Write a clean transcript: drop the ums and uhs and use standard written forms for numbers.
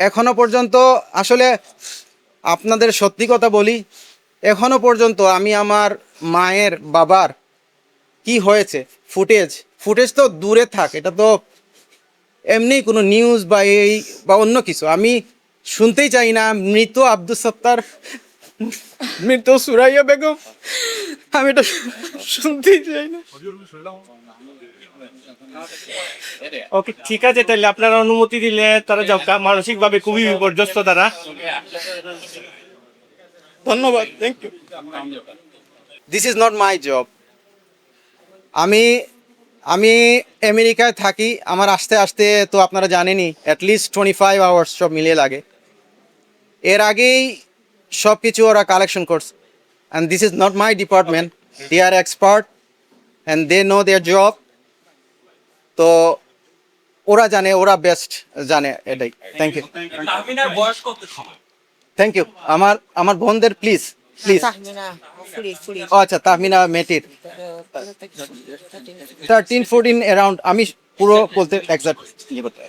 এখনো পর্যন্ত আসলে আপনাদের সত্যি কথা বলি, এখনো পর্যন্ত আমি আমার মায়ের বাবার কি হয়েছে ফুটেজ তো দূরে থাক, এটা তো এমনি কোনো নিউজ বা এই বা অন্য কিছু আমি শুনতেই চাই না। মৃত আব্দুল সত্তার, মৃত সুরাইয়া বেগম, আমি এটা শুনতেই চাই না। ওকে, ঠিক আছে, তাহলে আপনারা অনুমতি দিলে তারা যাও, মানসিক ভাবে খুবই বিপর্যস্ত তারা। ধন্যবাদ, thank you. This is not my job. আমি আমি আমেরিকায় থাকি, আমার আসতে আসতে তো আপনারা জানেনই অ্যাটলিস্ট 25 আওয়ার্স সব মিলিয়ে লাগে। এর আগেই সব কিছু ওরা কালেকশন করছে, and this is not my department. They are expert and they know their job. তো ওরা জানে, ওরা বেস্ট জানে, এটাই। থ্যাংক ইউ, তাহমিনার বয়স কত ছিল? Thank you. আমার আমার বোনদের প্লিজ প্লিজ। Tahmina, ফুলি আচ্ছা, তাহমিনা মেটির 13-14 অ্যারাউন্ড, আমি পুরো বলতে এক্সাক্ট ইয়ে করতে